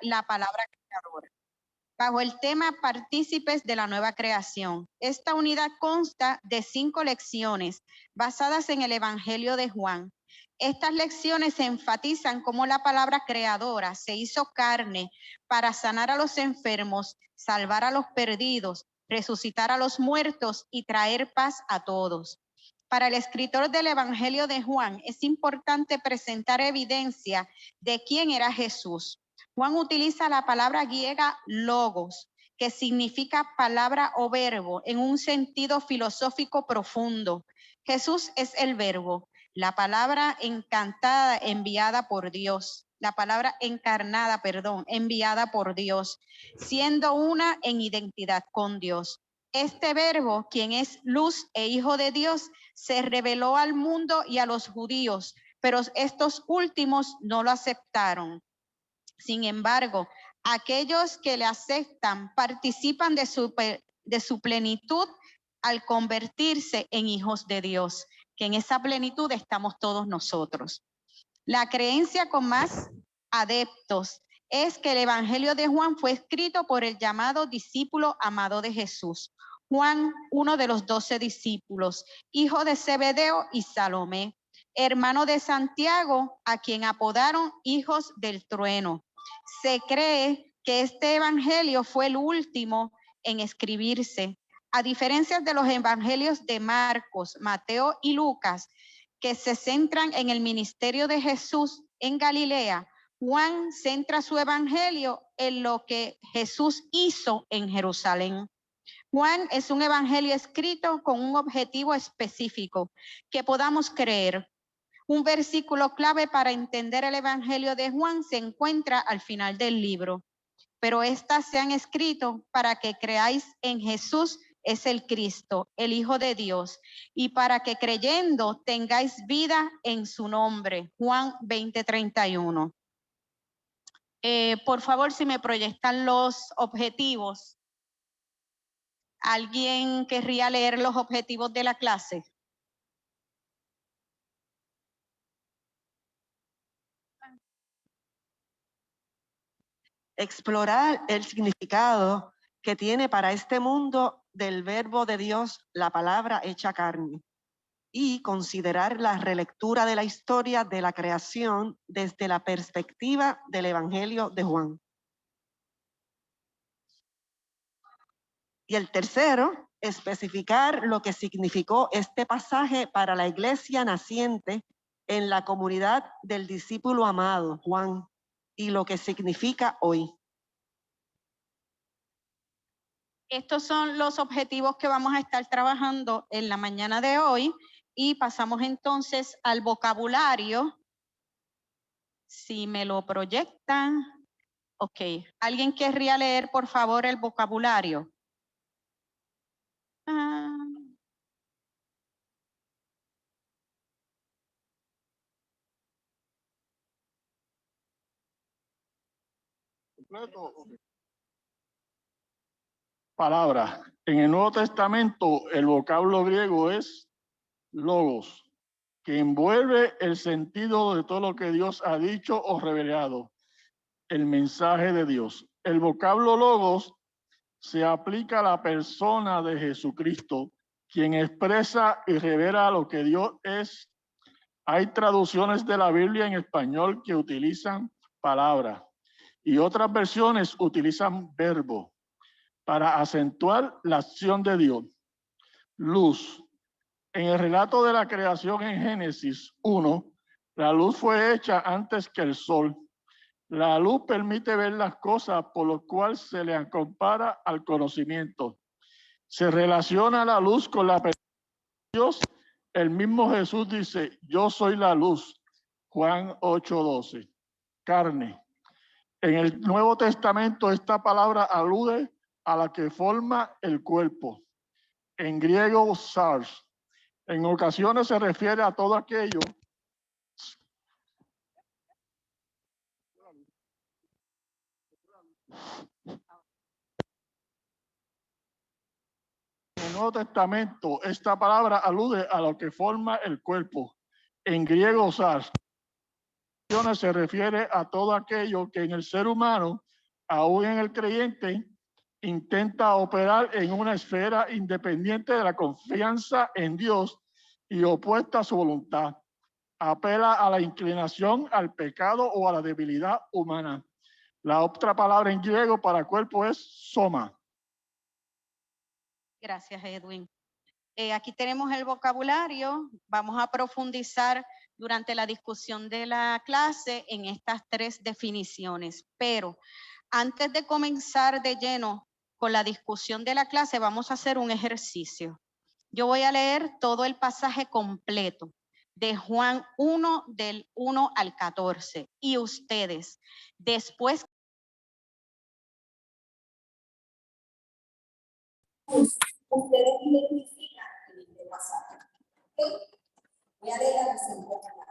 la palabra creadora, bajo el tema Partícipes de la Nueva Creación. Esta unidad consta de 5 lecciones basadas en el Evangelio de Juan. Estas lecciones enfatizan cómo la palabra creadora se hizo carne para sanar a los enfermos, salvar a los perdidos, resucitar a los muertos y traer paz a todos. Para el escritor del Evangelio de Juan es importante presentar evidencia de quién era Jesús. Juan utiliza la palabra griega logos, que significa palabra o verbo en un sentido filosófico profundo. Jesús es el verbo, la palabra enviada por Dios, enviada por Dios, siendo una en identidad con Dios. Este verbo, quien es luz e hijo de Dios, se reveló al mundo y a los judíos, pero estos últimos no lo aceptaron. Sin embargo, aquellos que le aceptan participan de su plenitud al convertirse en hijos de Dios, que en esa plenitud estamos todos nosotros. La creencia con más adeptos es que el Evangelio de Juan fue escrito por el llamado discípulo amado de Jesús. Juan, uno de los 12 discípulos, hijo de Zebedeo y Salomé, hermano de Santiago, a quien apodaron hijos del trueno. Se cree que este evangelio fue el último en escribirse. A diferencia de los evangelios de Marcos, Mateo y Lucas, que se centran en el ministerio de Jesús en Galilea, Juan centra su evangelio en lo que Jesús hizo en Jerusalén. Juan es un evangelio escrito con un objetivo específico, que podamos creer. Un versículo clave para entender el evangelio de Juan se encuentra al final del libro. Pero estas se han escrito para que creáis en Jesús es el Cristo, el Hijo de Dios, y para que creyendo tengáis vida en su nombre. Juan 20:31. Por favor, si me proyectan los objetivos. ¿Alguien querría leer los objetivos de la clase? Explorar el significado que tiene para este mundo del verbo de Dios, la palabra hecha carne, y considerar la relectura de la historia de la creación desde la perspectiva del Evangelio de Juan. Y el tercero, especificar lo que significó este pasaje para la iglesia naciente en la comunidad del discípulo amado, Juan, y lo que significa hoy. Estos son los objetivos que vamos a estar trabajando en la mañana de hoy y pasamos entonces al vocabulario. Si me lo proyectan. Ok. ¿Alguien querría leer, por favor, el vocabulario? Palabra. En el Nuevo Testamento, el vocablo griego es logos, que envuelve el sentido de todo lo que Dios ha dicho o revelado, el mensaje de Dios. El vocablo logos se aplica a la persona de Jesucristo, quien expresa y revela lo que Dios es. Hay traducciones de la Biblia en español que utilizan palabra y otras versiones utilizan verbo para acentuar la acción de Dios. Luz. En el relato de la creación en Génesis 1, la luz fue hecha antes que el sol. La luz permite ver las cosas, por lo cual se le compara al conocimiento. Se relaciona la luz con la persona de Dios. El mismo Jesús dice, yo soy la luz. Juan 8:12. Carne. En el Nuevo Testamento esta palabra alude a la que forma el cuerpo. En griego, sars. En ocasiones se refiere a todo aquello en el Nuevo Testamento esta palabra alude a lo que forma el cuerpo. En griego, sars. se refiere a todo aquello que en el ser humano, aún en el creyente, intenta operar en una esfera independiente de la confianza en Dios y opuesta a su voluntad. Apela a la inclinación, al pecado o a la debilidad humana. La otra palabra en griego para cuerpo es soma. Gracias, Edwin. Aquí tenemos el vocabulario. Vamos a profundizar durante la discusión de la clase en estas 3 definiciones. Pero antes de comenzar de lleno con la discusión de la clase, vamos a hacer un ejercicio. Yo voy a leer todo el pasaje completo de Juan 1, del 1 al 14. Y ustedes, después ustedes identifican en este pasaje. ¿Okay? Voy a leer la versión popular.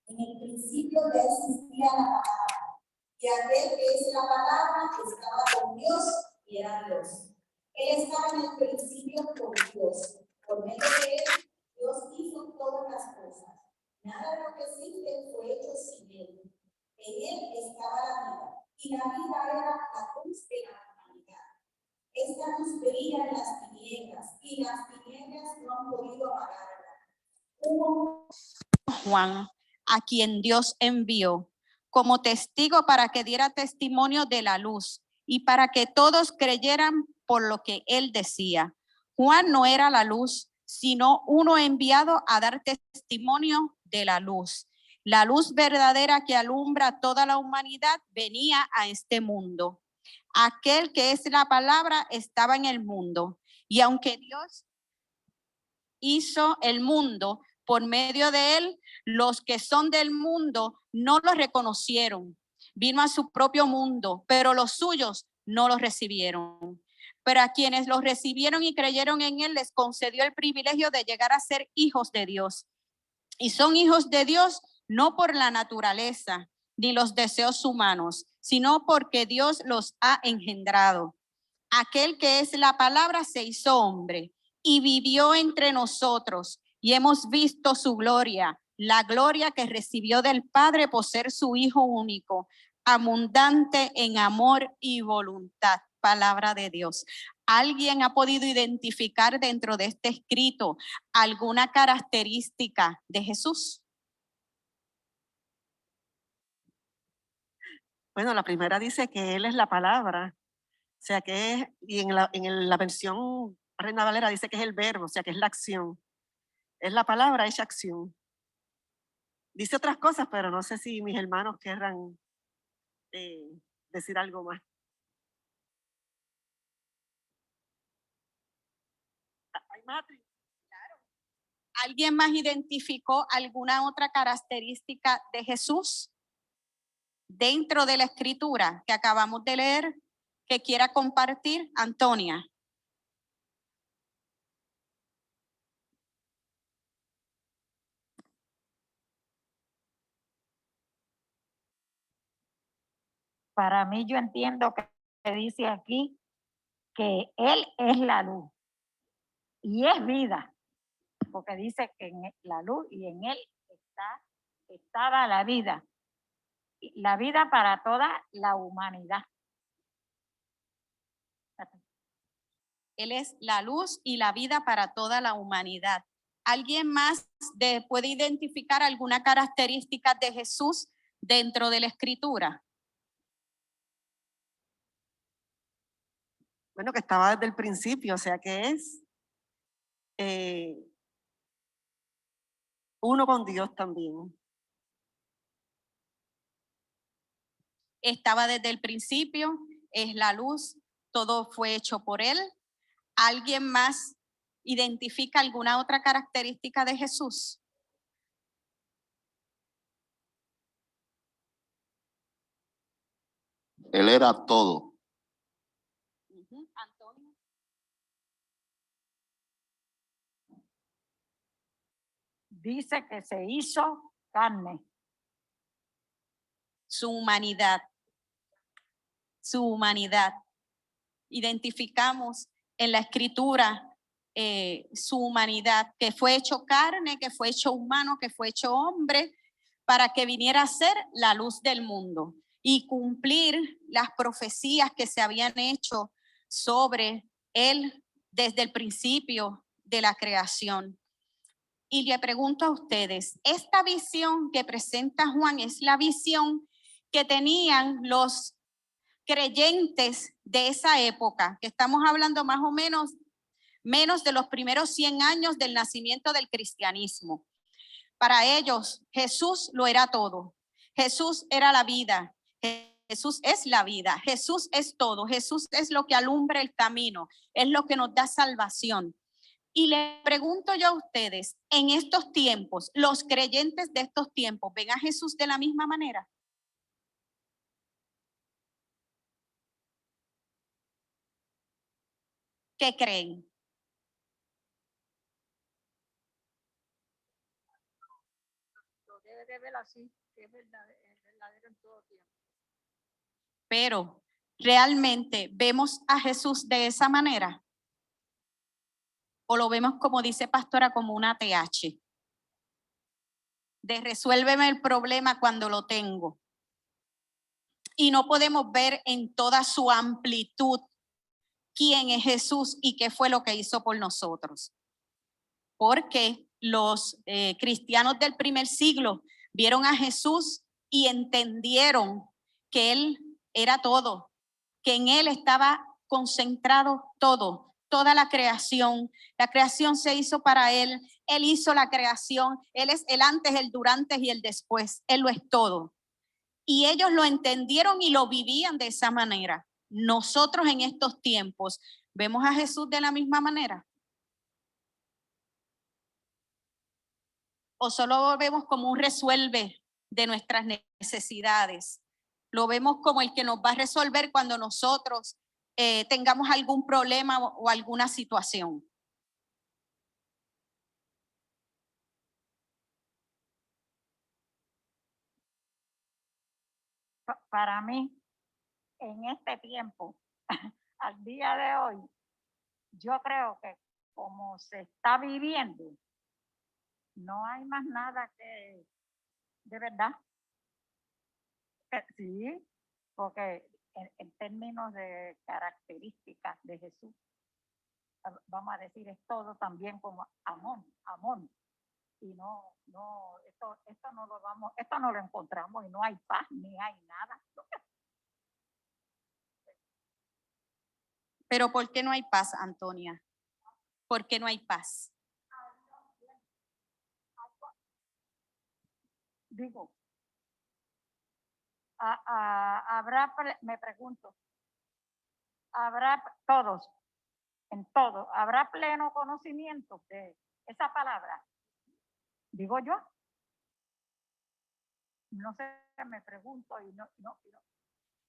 En el principio ya existía la palabra, y aquel que es la palabra estaba con Dios y era Dios. Él estaba en el principio con Dios. Por medio de él, Dios hizo todas las cosas. Nada de lo que existe fue hecho sin él. En él estaba la vida, y la vida era la luz de la humanidad. Esta luz brilla en las tinieblas, y las tinieblas no han podido apagarla. Juan, a quien Dios envió como testigo para que diera testimonio de la luz y para que todos creyeran por lo que él decía. Juan no era la luz, sino uno enviado a dar testimonio de la luz. La luz verdadera que alumbra toda la humanidad venía a este mundo. Aquel que es la palabra estaba en el mundo, y aunque Dios hizo el mundo por medio de él, los que son del mundo no lo reconocieron. Vino a su propio mundo, pero los suyos no los recibieron. Pero a quienes los recibieron y creyeron en él, les concedió el privilegio de llegar a ser hijos de Dios. Y son hijos de Dios no por la naturaleza ni los deseos humanos, sino porque Dios los ha engendrado. Aquel que es la palabra se hizo hombre y vivió entre nosotros, y hemos visto su gloria, la gloria que recibió del Padre por ser su Hijo único, abundante en amor y voluntad. Palabra de Dios. ¿Alguien ha podido identificar dentro de este escrito alguna característica de Jesús? Bueno, la primera dice que Él es la palabra, o sea que es, y en la versión Reina Valera dice que es el verbo, o sea que es la acción. Es la palabra hecha acción. Dice otras cosas, pero no sé si mis hermanos querrán decir algo más. ¿Hay más? Claro. ¿Alguien más identificó alguna otra característica de Jesús dentro de la escritura que acabamos de leer que quiera compartir? Antonia. Para mí, yo entiendo que dice aquí que Él es la luz y es vida, porque dice que en la luz y en Él estaba la vida para toda la humanidad. Él es la luz y la vida para toda la humanidad. ¿Alguien más puede identificar alguna característica de Jesús dentro de la escritura? Bueno, que estaba desde el principio, o sea que es uno con Dios también. Estaba desde el principio, es la luz, todo fue hecho por él. ¿Alguien más identifica alguna otra característica de Jesús? Él era todo. Antonio. Dice que se hizo carne. Su humanidad. Su humanidad. Identificamos en la escritura su humanidad, que fue hecho carne, que fue hecho humano, que fue hecho hombre, para que viniera a ser la luz del mundo y cumplir las profecías que se habían hecho sobre él desde el principio de la creación. Y le pregunto a ustedes, esta visión que presenta Juan es la visión que tenían los creyentes de esa época, que estamos hablando más o menos de los primeros 100 años del nacimiento del cristianismo. Para ellos, Jesús lo era todo. Jesús era la vida. Jesús es la vida. Jesús es todo. Jesús es lo que alumbra el camino. Es lo que nos da salvación. Y le pregunto yo a ustedes, en estos tiempos, los creyentes de estos tiempos, ¿ven a Jesús de la misma manera? ¿Qué creen? Lo debe de ver así, que es verdadero en todo tiempo. Pero, ¿realmente vemos a Jesús de esa manera? ¿O lo vemos, como dice Pastora, como una TH? De resuélveme el problema cuando lo tengo. Y no podemos ver en toda su amplitud quién es Jesús y qué fue lo que hizo por nosotros. Porque los cristianos del primer siglo vieron a Jesús y entendieron que Él era todo, que en Él estaba concentrado todo, toda la creación. La creación se hizo para Él. Él hizo la creación. Él es el antes, el durante y el después. Él lo es todo. Y ellos lo entendieron y lo vivían de esa manera. Nosotros en estos tiempos, ¿vemos a Jesús de la misma manera? ¿O solo lo vemos como un resuelve de nuestras necesidades? Lo vemos como el que nos va a resolver cuando nosotros tengamos algún problema o alguna situación. Para mí, en este tiempo, al día de hoy, yo creo que como se está viviendo, no hay más nada que, de verdad, sí, porque en términos de características de Jesús, vamos a decir, es todo también como amor. Y esto no lo encontramos y no hay paz ni hay nada. Pero ¿por qué no hay paz, Antonia? ¿Por qué no hay paz? Digo, me pregunto, habrá todos, en todo, habrá pleno conocimiento de esa palabra. Digo yo. No sé, me pregunto y no.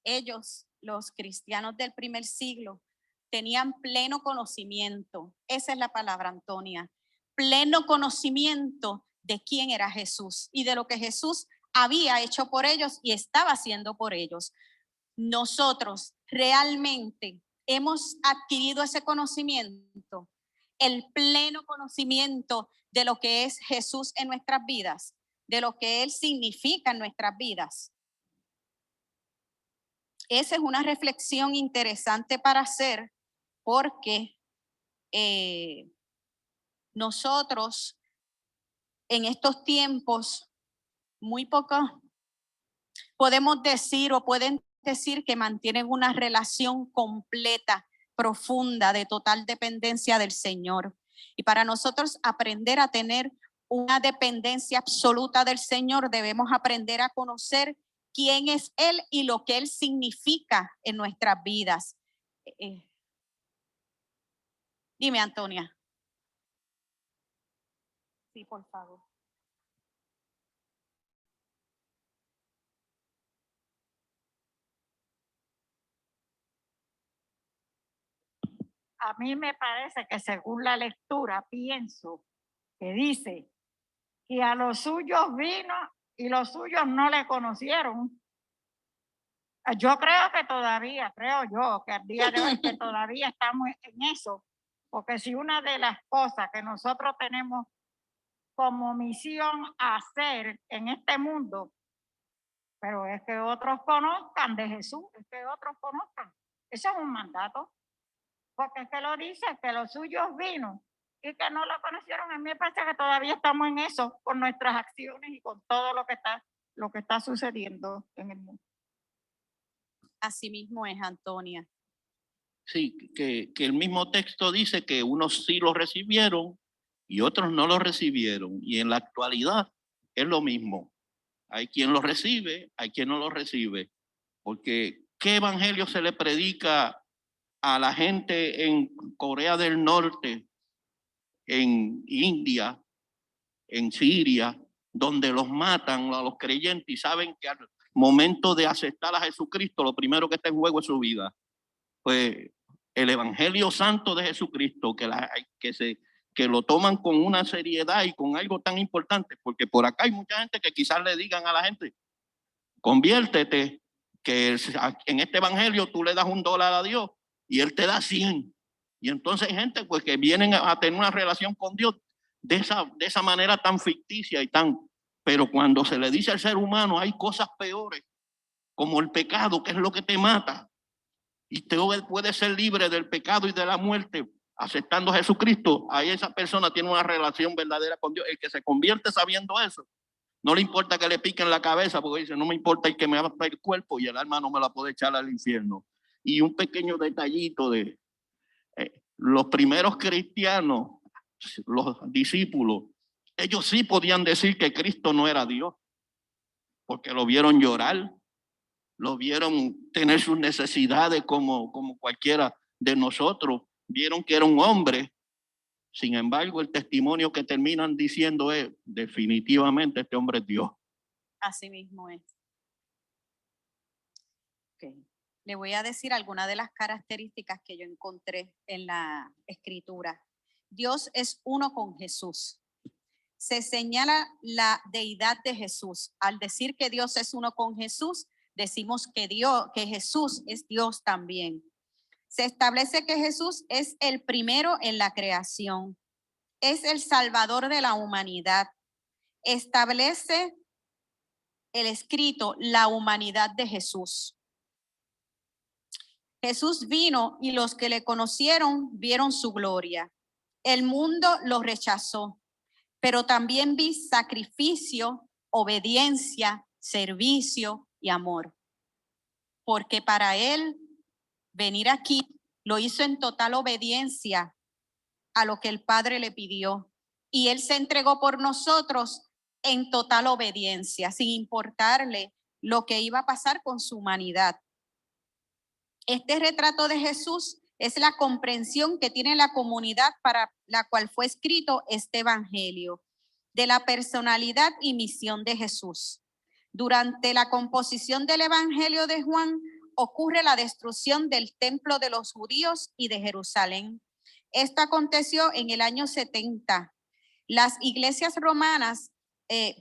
Ellos, los cristianos del primer siglo, tenían pleno conocimiento. Esa es la palabra, Antonia. Pleno conocimiento de quién era Jesús y de lo que Jesús había hecho por ellos y estaba haciendo por ellos. Nosotros realmente hemos adquirido ese conocimiento, el pleno conocimiento de lo que es Jesús en nuestras vidas, de lo que Él significa en nuestras vidas. Esa es una reflexión interesante para hacer porque nosotros en estos tiempos muy pocos podemos decir o pueden decir que mantienen una relación completa, profunda, de total dependencia del Señor. Y para nosotros aprender a tener una dependencia absoluta del Señor, debemos aprender a conocer quién es Él y lo que Él significa en nuestras vidas. Dime, Antonia. Sí, por favor. A mí me parece que según la lectura, pienso que dice que a los suyos vino y los suyos no le conocieron. Yo creo que todavía, creo yo, que al día de hoy que todavía estamos en eso, porque si una de las cosas que nosotros tenemos como misión hacer en este mundo, pero es que otros conozcan de Jesús, es que otros conozcan. Eso es un mandato, porque es que lo dice, que los suyos vino y que no lo conocieron. A mí me parece que todavía estamos en eso, con nuestras acciones y con todo lo que está sucediendo en el mundo. Así mismo es, Antonia. Sí, que el mismo texto dice que unos sí lo recibieron y otros no lo recibieron. Y en la actualidad es lo mismo. Hay quien lo recibe, hay quien no lo recibe. Porque ¿qué evangelio se le predica a la gente en Corea del Norte, en India, en Siria, donde los matan a los creyentes y saben que al momento de aceptar a Jesucristo lo primero que está en juego es su vida? Pues el evangelio santo de Jesucristo, que lo toman con una seriedad y con algo tan importante, porque por acá hay mucha gente que quizás le digan a la gente, conviértete, que en este evangelio tú le das $1 a Dios y él te da 100. Y entonces hay gente pues que vienen a tener una relación con Dios de esa manera tan ficticia y pero cuando se le dice al ser humano hay cosas peores, como el pecado, que es lo que te mata, y te puede ser libre del pecado y de la muerte aceptando a Jesucristo, ahí esa persona tiene una relación verdadera con Dios. El que se convierte sabiendo eso, no le importa que le piquen la cabeza, porque dice, no me importa el que me mate el cuerpo y el alma no me la puede echar al infierno. Y un pequeño detallito de los primeros cristianos, los discípulos, ellos sí podían decir que Cristo no era Dios, porque lo vieron llorar, lo vieron tener sus necesidades como cualquiera de nosotros, vieron que era un hombre. Sin embargo, el testimonio que terminan diciendo es, definitivamente este hombre es Dios. Así mismo es. Okay. Le voy a decir algunas de las características que yo encontré en la escritura. Dios es uno con Jesús. Se señala la deidad de Jesús. Al decir que Dios es uno con Jesús, decimos que Jesús es Dios también. Se establece que Jesús es el primero en la creación. Es el Salvador de la humanidad. Establece el escrito la humanidad de Jesús. Jesús vino y los que le conocieron vieron su gloria. El mundo lo rechazó, pero también vi sacrificio, obediencia, servicio y amor. Porque para él venir aquí lo hizo en total obediencia a lo que el Padre le pidió. Y él se entregó por nosotros en total obediencia, sin importarle lo que iba a pasar con su humanidad. Este retrato de Jesús es la comprensión que tiene la comunidad para la cual fue escrito este evangelio, de la personalidad y misión de Jesús. Durante la composición del evangelio de Juan ocurre la destrucción del templo de los judíos y de Jerusalén. Esto aconteció en el año 70. Las iglesias romanas,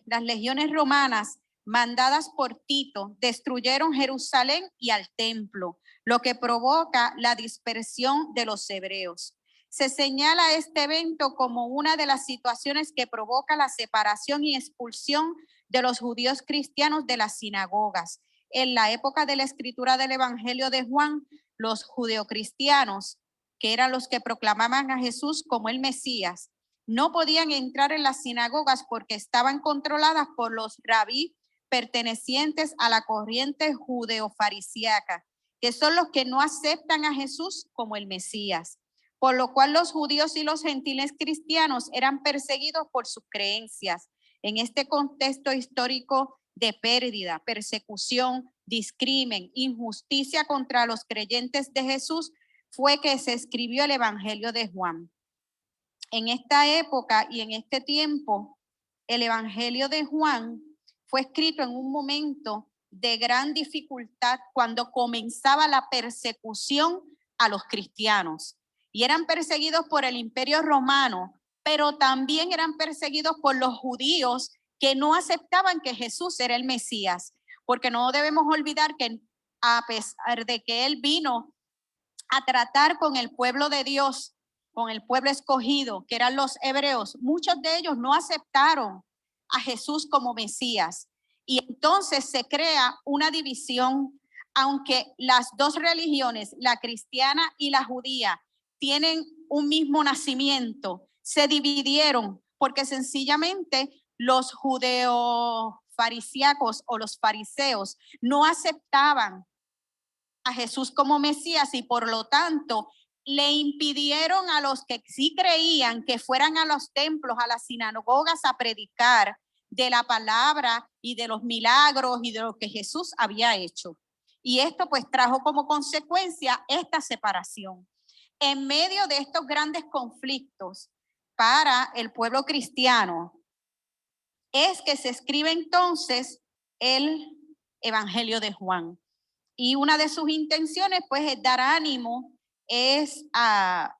las legiones romanas mandadas por Tito, destruyeron Jerusalén y al templo, lo que provoca la dispersión de los hebreos. Se señala este evento como una de las situaciones que provoca la separación y expulsión de los judíos cristianos de las sinagogas. En la época de la escritura del Evangelio de Juan, los judeocristianos, que eran los que proclamaban a Jesús como el Mesías, no podían entrar en las sinagogas porque estaban controladas por los rabí pertenecientes a la corriente judeo-farisíaca, que son los que no aceptan a Jesús como el Mesías, por lo cual los judíos y los gentiles cristianos eran perseguidos por sus creencias. En este contexto histórico de pérdida, persecución, discrimen, injusticia contra los creyentes de Jesús, fue que se escribió el Evangelio de Juan. En esta época y en este tiempo, el Evangelio de Juan fue escrito en un momento de gran dificultad cuando comenzaba la persecución a los cristianos. Y eran perseguidos por el Imperio Romano, pero también eran perseguidos por los judíos que no aceptaban que Jesús era el Mesías, porque no debemos olvidar que a pesar de que él vino a tratar con el pueblo de Dios con el pueblo escogido, que eran los hebreos, muchos de ellos no aceptaron a Jesús como Mesías. Y entonces se crea una división, aunque las dos religiones, la cristiana y la judía, tienen un mismo nacimiento, se dividieron porque sencillamente los judeo-farisíacos o los fariseos no aceptaban a Jesús como Mesías y por lo tanto le impidieron a los que sí creían que fueran a los templos, a las sinagogas a predicar de la palabra y de los milagros y de lo que Jesús había hecho. Y esto pues trajo como consecuencia esta separación. En medio de estos grandes conflictos para el pueblo cristiano es que se escribe entonces el Evangelio de Juan. Y una de sus intenciones pues es dar ánimo, es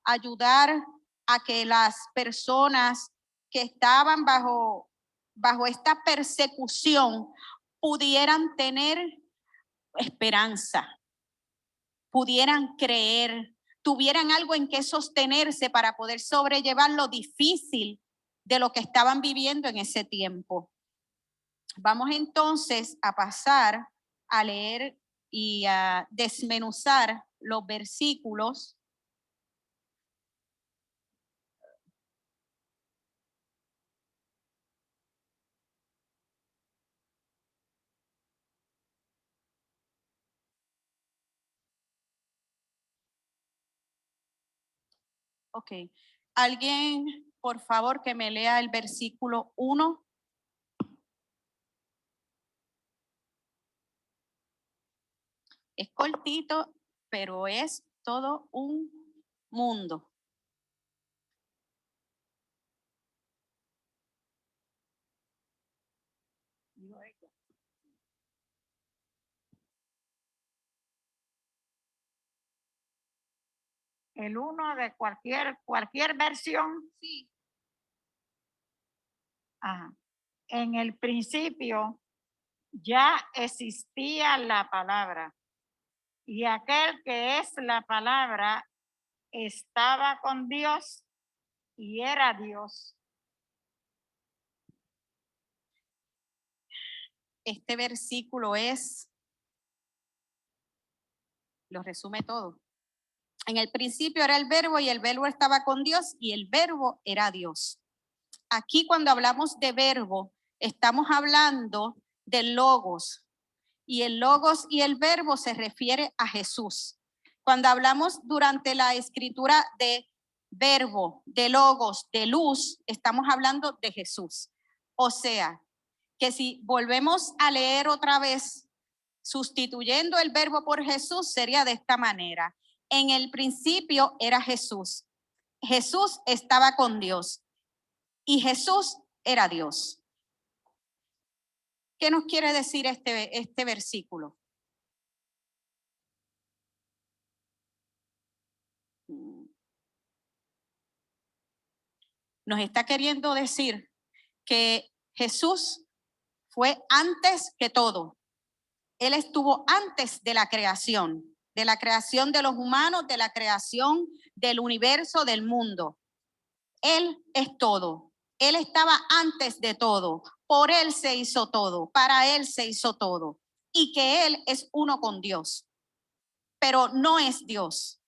ayudar a que las personas que estaban bajo esta persecución pudieran tener esperanza, pudieran creer, tuvieran algo en que sostenerse para poder sobrellevar lo difícil de lo que estaban viviendo en ese tiempo. Vamos entonces a pasar a leer y a desmenuzar los versículos. Ok. ¿Alguien, por favor, que me lea el versículo 1? Es cortito, pero es todo un mundo. El 1 de cualquier versión. Sí. Ajá. En el principio ya existía la palabra, y aquel que es la palabra estaba con Dios y era Dios. Este versículo lo resume todo. En el principio era el verbo y el verbo estaba con Dios y el verbo era Dios. Aquí cuando hablamos de verbo, estamos hablando del logos. Y el logos y el verbo se refiere a Jesús. Cuando hablamos durante la escritura de verbo, de logos, de luz, estamos hablando de Jesús. O sea, que si volvemos a leer otra vez, sustituyendo el verbo por Jesús, sería de esta manera. En el principio era Jesús. Jesús estaba con Dios y Jesús era Dios. ¿Qué nos quiere decir este versículo? Nos está queriendo decir que Jesús fue antes que todo. Él estuvo antes de la creación de los humanos, de la creación del universo, del mundo. Él es todo. Él estaba antes de todo. Por Él se hizo todo. Para Él se hizo todo. Y que Él es uno con Dios. Pero no es Dios.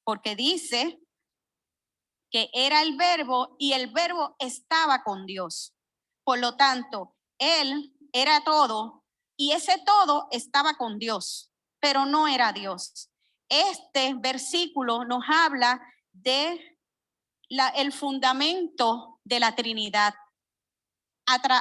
Porque dice que era el verbo y el verbo estaba con Dios. Por lo tanto, Él era todo y ese todo estaba con Dios, pero no era Dios. Este versículo nos habla de el fundamento de la Trinidad.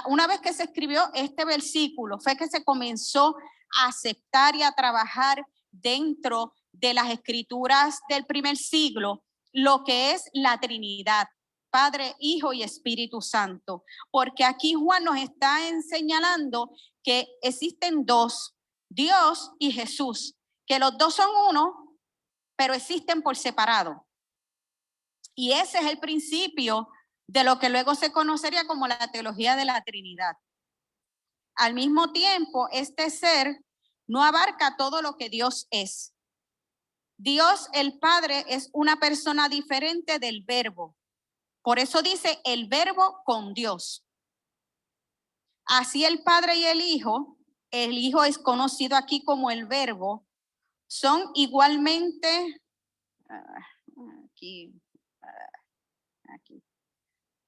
Una vez que se escribió este versículo, fue que se comenzó a aceptar y a trabajar dentro de las escrituras del primer siglo lo que es la Trinidad, Padre, Hijo y Espíritu Santo. Porque aquí Juan nos está señalando que existen dos, Dios y Jesús, que los dos son uno, pero existen por separado. Y ese es el principio de lo que luego se conocería como la teología de la Trinidad. Al mismo tiempo, este ser no abarca todo lo que Dios es. Dios el Padre es una persona diferente del Verbo. Por eso dice el Verbo con Dios. Así el Padre y el Hijo es conocido aquí como el Verbo, son igualmente,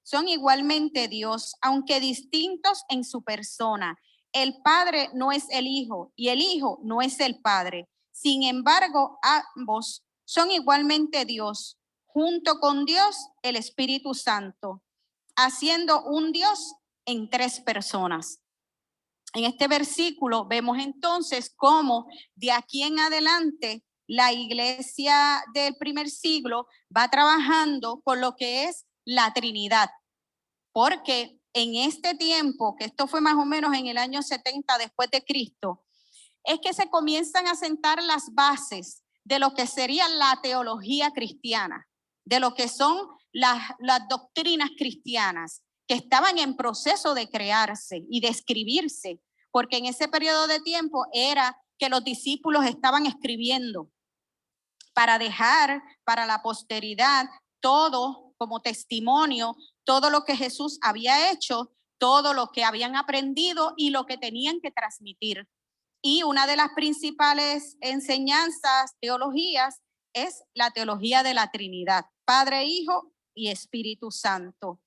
son igualmente Dios, aunque distintos en su persona. El Padre no es el Hijo y el Hijo no es el Padre. Sin embargo, ambos son igualmente Dios, junto con Dios el Espíritu Santo, haciendo un Dios en tres personas. En este versículo vemos entonces cómo de aquí en adelante la iglesia del primer siglo va trabajando con lo que es la Trinidad, porque en este tiempo, que esto fue más o menos en el año 70 después de Cristo, es que se comienzan a sentar las bases de lo que sería la teología cristiana, de lo que son las doctrinas cristianas, que estaban en proceso de crearse y de escribirse, porque en ese periodo de tiempo era que los discípulos estaban escribiendo para dejar para la posteridad todo como testimonio, todo lo que Jesús había hecho, todo lo que habían aprendido y lo que tenían que transmitir. Y una de las principales enseñanzas, teologías, es la teología de la Trinidad, Padre, Hijo y Espíritu Santo.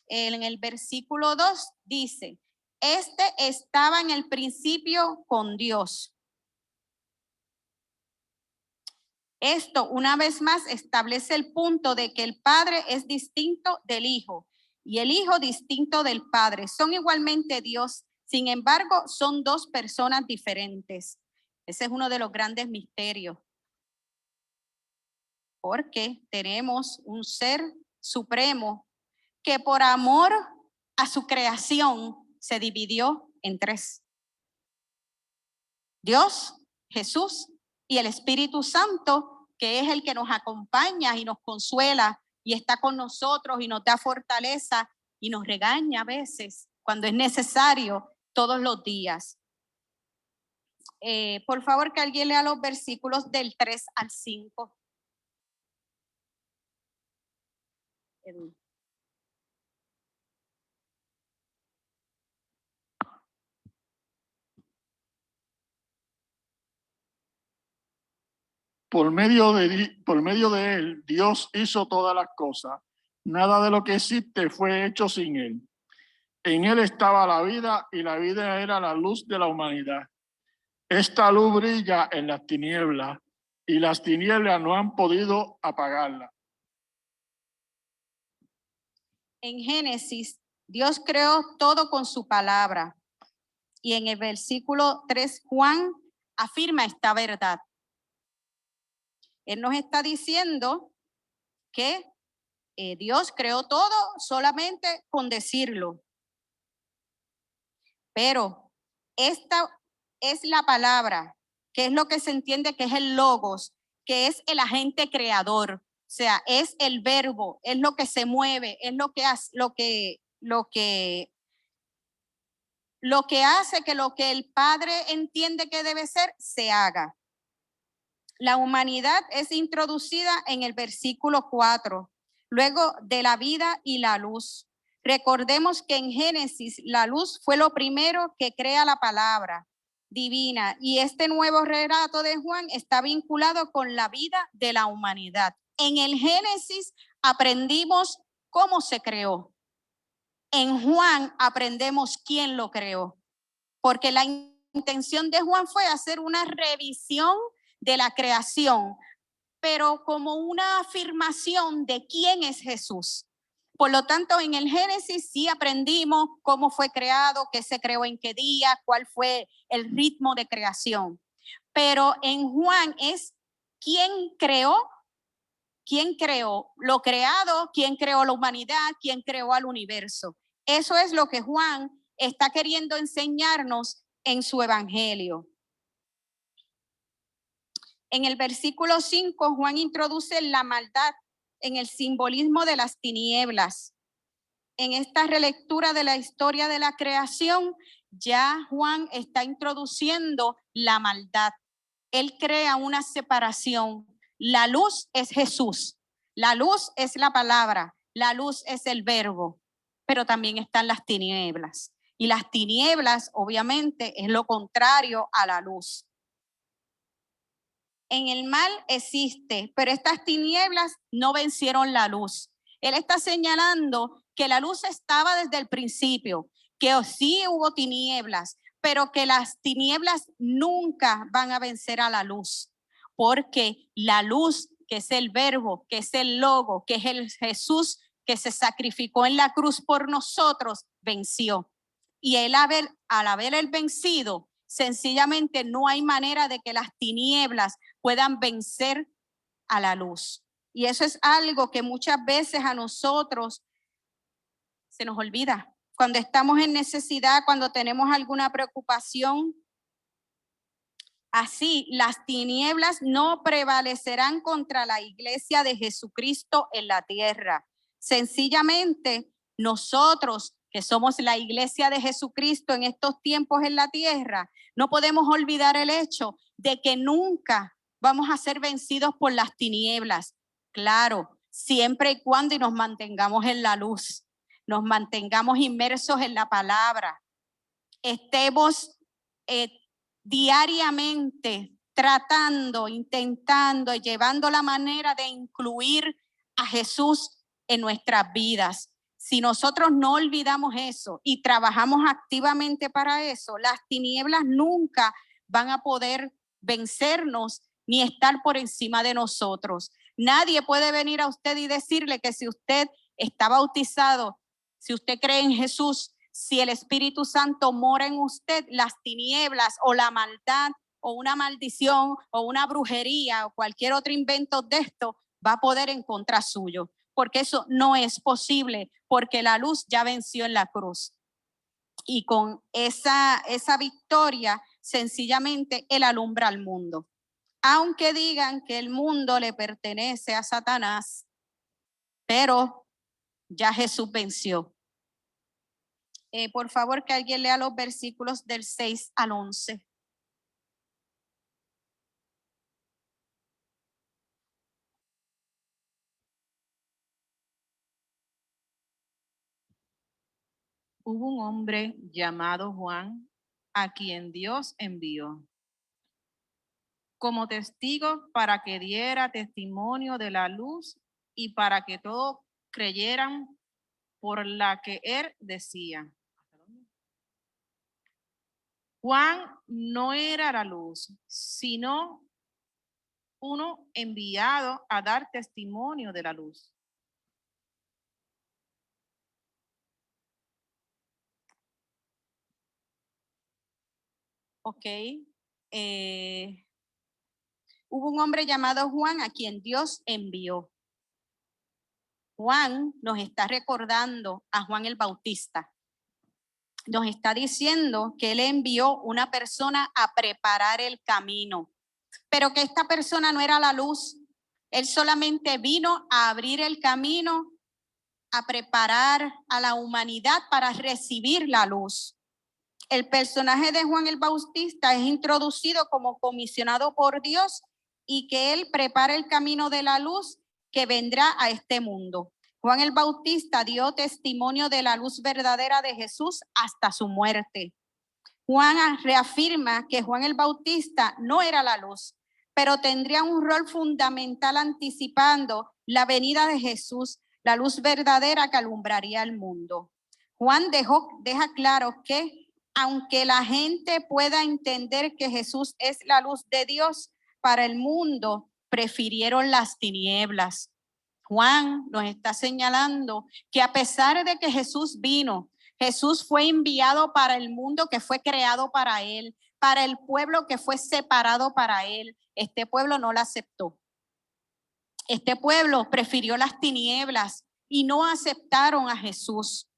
En el versículo 2 dice, este estaba en el principio con Dios. Esto, una vez más, establece el punto de que el Padre es distinto del Hijo y el Hijo distinto del Padre. Son igualmente Dios, sin embargo, son dos personas diferentes. Ese es uno de los grandes misterios, porque tenemos un ser supremo que por amor a su creación se dividió en tres. Dios, Jesús y el Espíritu Santo, que es el que nos acompaña y nos consuela y está con nosotros y nos da fortaleza y nos regaña a veces cuando es necesario, todos los días. Por favor, que alguien lea los versículos del 3 al 5. Por medio de él, Dios hizo todas las cosas. Nada de lo que existe fue hecho sin él. En él estaba la vida y la vida era la luz de la humanidad. Esta luz brilla en las tinieblas y las tinieblas no han podido apagarla. En Génesis, Dios creó todo con su palabra. Y en el versículo 3, Juan afirma esta verdad. Él nos está diciendo que Dios creó todo solamente con decirlo. Pero esta es la palabra, que es lo que se entiende que es el logos, que es el agente creador. O sea, es el verbo, es lo que se mueve, es lo que hace, lo que hace que lo que el Padre entiende que debe ser, se haga. La humanidad es introducida en el versículo 4, luego de la vida y la luz. Recordemos que en Génesis la luz fue lo primero que crea la palabra divina y este nuevo relato de Juan está vinculado con la vida de la humanidad. En el Génesis aprendimos cómo se creó. En Juan aprendemos quién lo creó, porque la intención de Juan fue hacer una revisión de la creación, pero como una afirmación de quién es Jesús. Por lo tanto, en el Génesis sí aprendimos cómo fue creado, qué se creó en qué día, cuál fue el ritmo de creación. Pero en Juan es quién creó lo creado, quién creó la humanidad, quién creó al universo. Eso es lo que Juan está queriendo enseñarnos en su evangelio. En el versículo 5, Juan introduce la maldad en el simbolismo de las tinieblas. En esta relectura de la historia de la creación, ya Juan está introduciendo la maldad. Él crea una separación. La luz es Jesús, la luz es la palabra, la luz es el verbo, pero también están las tinieblas. Y las tinieblas, obviamente, es lo contrario a la luz. En el mal existe, pero estas tinieblas no vencieron la luz. Él está señalando que la luz estaba desde el principio, que sí hubo tinieblas, pero que las tinieblas nunca van a vencer a la luz, porque la luz, que es el verbo, que es el logo, que es el Jesús que se sacrificó en la cruz por nosotros, venció. Y al haber él vencido, sencillamente no hay manera de que las tinieblas puedan vencer a la luz. Y eso es algo que muchas veces a nosotros se nos olvida. Cuando estamos en necesidad, cuando tenemos alguna preocupación, así las tinieblas no prevalecerán contra la iglesia de Jesucristo en la tierra. Sencillamente, nosotros que somos la iglesia de Jesucristo en estos tiempos en la tierra, no podemos olvidar el hecho de que nunca vamos a ser vencidos por las tinieblas. Claro, siempre y cuando nos mantengamos en la luz, nos mantengamos inmersos en la palabra, estemos diariamente tratando, intentando, llevando la manera de incluir a Jesús en nuestras vidas. Si nosotros no olvidamos eso y trabajamos activamente para eso, las tinieblas nunca van a poder vencernos ni estar por encima de nosotros. Nadie puede venir a usted y decirle que si usted está bautizado, si usted cree en Jesús, si el Espíritu Santo mora en usted, las tinieblas o la maldad o una maldición o una brujería o cualquier otro invento de esto va a poder en contra suyo. Porque eso no es posible, porque la luz ya venció en la cruz. Y con esa victoria, sencillamente, Él alumbra al mundo. Aunque digan que el mundo le pertenece a Satanás, pero ya Jesús venció. Por favor, que alguien lea los versículos del 6 al 11. Hubo un hombre llamado Juan, a quien Dios envió como testigo para que diera testimonio de la luz y para que todos creyeran por la que él decía. Juan no era la luz, sino uno enviado a dar testimonio de la luz. Ok. Hubo un hombre llamado Juan a quien Dios envió. Juan nos está recordando a Juan el Bautista. Nos está diciendo que él envió una persona a preparar el camino, pero que esta persona no era la luz. Él solamente vino a abrir el camino, a preparar a la humanidad para recibir la luz. El personaje de Juan el Bautista es introducido como comisionado por Dios y que él prepara el camino de la luz que vendrá a este mundo. Juan el Bautista dio testimonio de la luz verdadera de Jesús hasta su muerte. Juan reafirma que Juan el Bautista no era la luz, pero tendría un rol fundamental anticipando la venida de Jesús, la luz verdadera que alumbraría el mundo. Juan deja claro que aunque la gente pueda entender que Jesús es la luz de Dios para el mundo, prefirieron las tinieblas. Juan nos está señalando que a pesar de que Jesús vino, Jesús fue enviado para el mundo que fue creado para él, para el pueblo que fue separado para él. Este pueblo no lo aceptó. Este pueblo prefirió las tinieblas y no aceptaron a Jesús.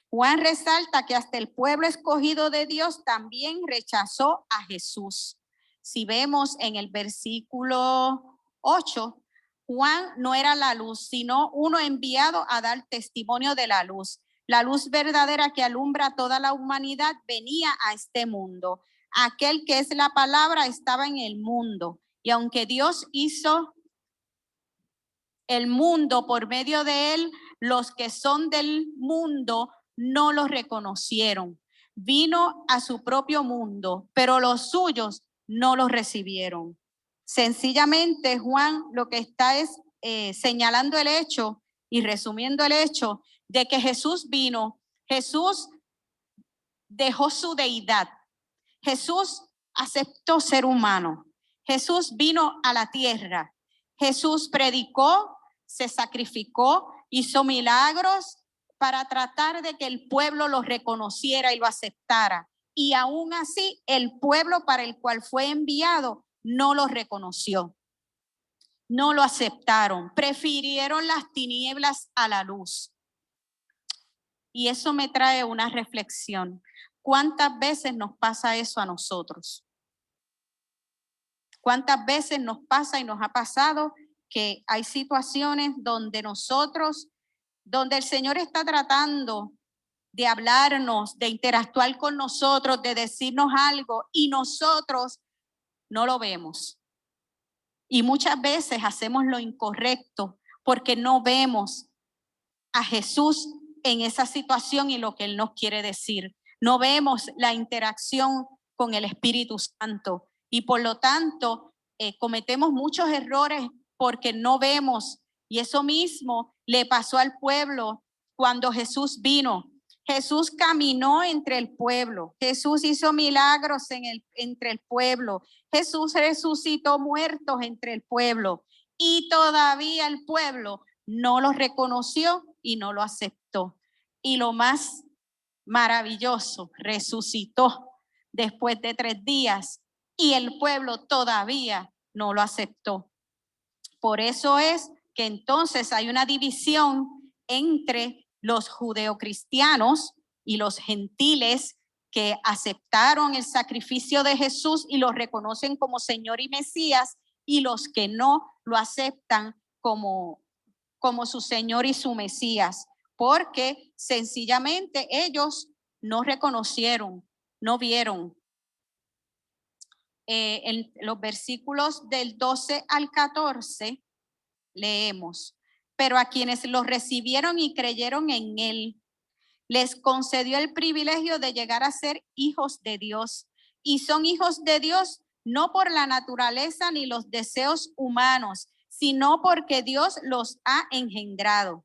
Juan resalta que hasta el pueblo escogido de Dios también rechazó a Jesús. Si vemos en el versículo 8, Juan no era la luz, sino uno enviado a dar testimonio de la luz. La luz verdadera que alumbra a toda la humanidad venía a este mundo. Aquel que es la palabra estaba en el mundo. Y aunque Dios hizo El mundo, por medio de él, los que son del mundo no lo reconocieron. Vino a su propio mundo, pero los suyos no lo recibieron. Sencillamente, Juan lo que está es señalando el hecho y resumiendo el hecho de que Jesús vino, Jesús dejó su deidad, Jesús aceptó ser humano, Jesús vino a la tierra, Jesús predicó, se sacrificó, hizo milagros para tratar de que el pueblo lo reconociera y lo aceptara. Y aún así, el pueblo para el cual fue enviado no lo reconoció, no lo aceptaron, prefirieron las tinieblas a la luz. Y eso me trae una reflexión. ¿Cuántas veces nos pasa eso a nosotros? ¿Cuántas veces nos pasa y nos ha pasado que hay situaciones donde donde el Señor está tratando de hablarnos, de interactuar con nosotros, de decirnos algo y nosotros no lo vemos? Y muchas veces hacemos lo incorrecto porque no vemos a Jesús en esa situación y lo que Él nos quiere decir. No vemos la interacción con el Espíritu Santo y por lo tanto cometemos muchos errores porque no vemos. Y eso mismo le pasó al pueblo cuando Jesús vino. Jesús caminó entre el pueblo, Jesús hizo milagros entre el pueblo, Jesús resucitó muertos entre el pueblo y todavía el pueblo no lo reconoció y no lo aceptó. Y lo más maravilloso, resucitó después de 3 días y el pueblo todavía no lo aceptó. Por eso es que entonces hay una división entre los judeocristianos y los gentiles que aceptaron el sacrificio de Jesús y lo reconocen como Señor y Mesías, y los que no lo aceptan como su Señor y su Mesías, porque sencillamente ellos no reconocieron, no vieron. En los versículos del 12 al 14 leemos: pero a quienes los recibieron y creyeron en él, les concedió el privilegio de llegar a ser hijos de Dios. Y son hijos de Dios no por la naturaleza ni los deseos humanos, sino porque Dios los ha engendrado.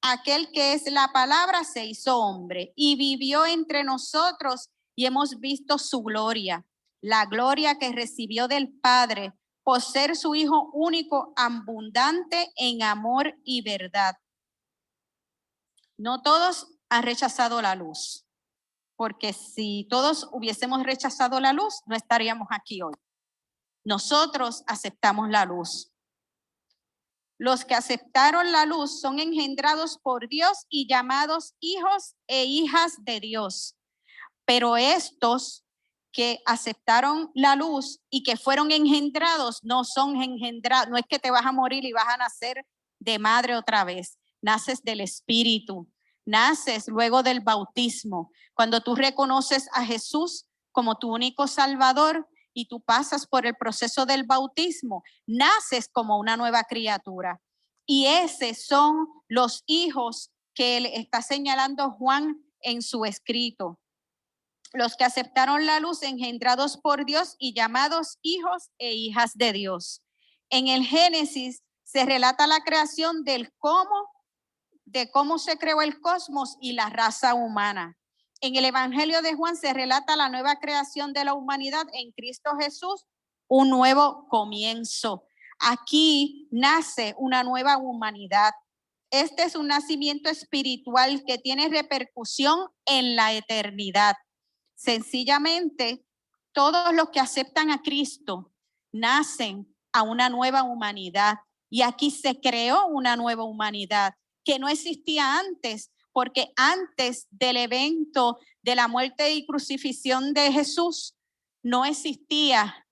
Aquel que es la palabra se hizo hombre y vivió entre nosotros y hemos visto su gloria, la gloria que recibió del Padre por ser su Hijo único, abundante en amor y verdad. No todos han rechazado la luz, porque si todos hubiésemos rechazado la luz, no estaríamos aquí hoy. Nosotros aceptamos la luz. Los que aceptaron la luz son engendrados por Dios y llamados hijos e hijas de Dios. Pero estos que aceptaron la luz y que fueron engendrados, no son engendrados, no es que te vas a morir y vas a nacer de madre otra vez. Naces del Espíritu, naces luego del bautismo. Cuando tú reconoces a Jesús como tu único Salvador y tú pasas por el proceso del bautismo, naces como una nueva criatura. Y esos son los hijos que él está señalando Juan en su escrito. Los que aceptaron la luz, engendrados por Dios y llamados hijos e hijas de Dios. En el Génesis se relata la creación de cómo se creó el cosmos y la raza humana. En el Evangelio de Juan se relata la nueva creación de la humanidad en Cristo Jesús, un nuevo comienzo. Aquí nace una nueva humanidad. Este es un nacimiento espiritual que tiene repercusión en la eternidad. Sencillamente, todos los que aceptan a Cristo nacen a una nueva humanidad y aquí se creó una nueva humanidad que no existía antes, porque antes del evento de la muerte y crucifixión de Jesús no existía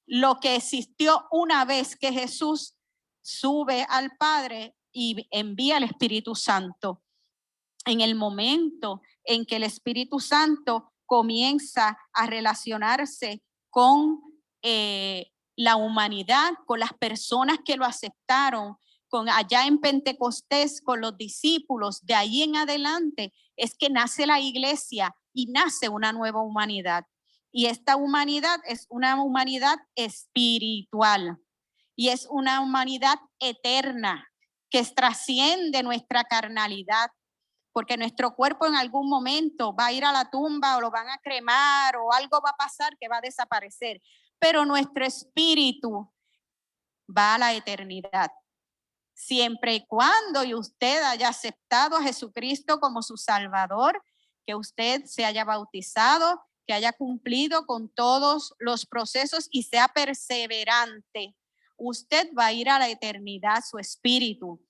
lo que existió una vez que Jesús sube al Padre y envía el Espíritu Santo. En el momento en que el Espíritu Santo comienza a relacionarse con la humanidad, con las personas que lo aceptaron, allá en Pentecostés, con los discípulos, de ahí en adelante, es que nace la iglesia y nace una nueva humanidad. Y esta humanidad es una humanidad espiritual y es una humanidad eterna que trasciende nuestra carnalidad, porque nuestro cuerpo en algún momento va a ir a la tumba o lo van a cremar o algo va a pasar que va a desaparecer, pero nuestro espíritu va a la eternidad. Siempre y cuando usted haya aceptado a Jesucristo como su Salvador, que usted se haya bautizado, que haya cumplido con todos los procesos y sea perseverante, usted va a ir a la eternidad, su espíritu,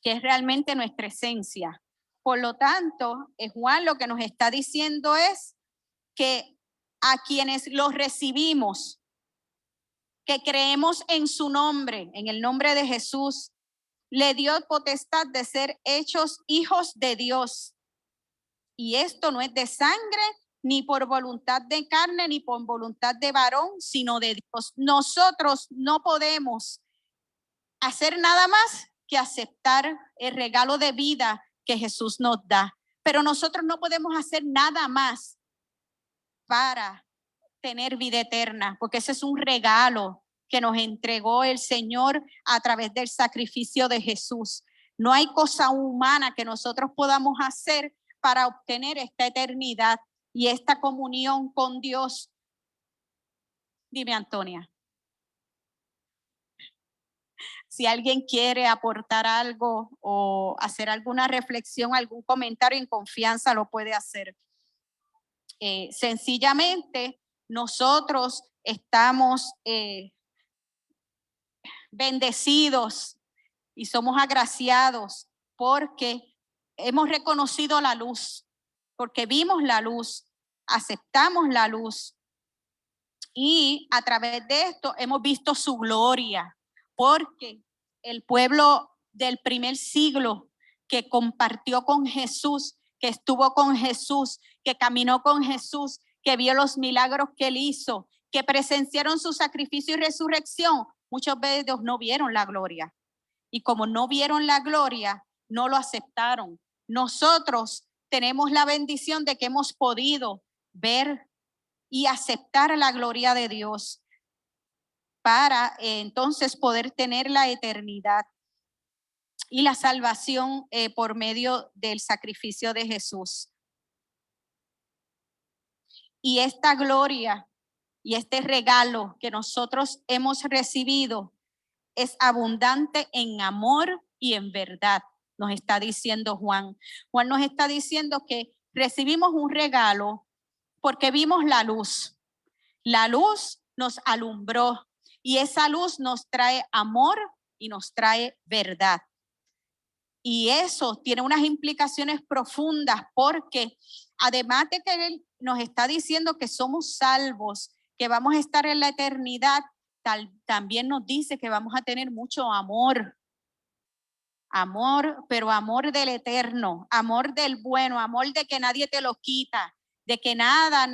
que es realmente nuestra esencia. Por lo tanto, Juan lo que nos está diciendo es que a quienes los recibimos, que creemos en su nombre, en el nombre de Jesús, le dio potestad de ser hechos hijos de Dios. Y esto no es de sangre, ni por voluntad de carne, ni por voluntad de varón, sino de Dios. Nosotros no podemos hacer nada más que aceptar el regalo de vida que Jesús nos da. Pero nosotros no podemos hacer nada más para tener vida eterna, porque ese es un regalo que nos entregó el Señor a través del sacrificio de Jesús. No hay cosa humana que nosotros podamos hacer para obtener esta eternidad y esta comunión con Dios. Dime, Antonia. Si alguien quiere aportar algo o hacer alguna reflexión, algún comentario, en confianza lo puede hacer. Sencillamente, nosotros estamos bendecidos y somos agraciados porque hemos reconocido la luz, porque vimos la luz, aceptamos la luz y a través de esto hemos visto su gloria, porque el pueblo del primer siglo que compartió con Jesús, que estuvo con Jesús, que caminó con Jesús, que vio los milagros que él hizo, que presenciaron su sacrificio y resurrección, muchos de ellos no vieron la gloria. Y como no vieron la gloria, no lo aceptaron. Nosotros tenemos la bendición de que hemos podido ver y aceptar la gloria de Dios para entonces poder tener la eternidad y la salvación por medio del sacrificio de Jesús. Y esta gloria y este regalo que nosotros hemos recibido es abundante en amor y en verdad, nos está diciendo Juan. Juan nos está diciendo que recibimos un regalo porque vimos la luz. La luz nos alumbró y esa luz nos trae amor y nos trae verdad. Y eso tiene unas implicaciones profundas porque además de que él nos está diciendo que somos salvos, que vamos a estar en la eternidad, también nos dice que vamos a tener mucho amor. Amor, pero amor del eterno, amor del bueno, amor de que nadie te lo quita, de que nada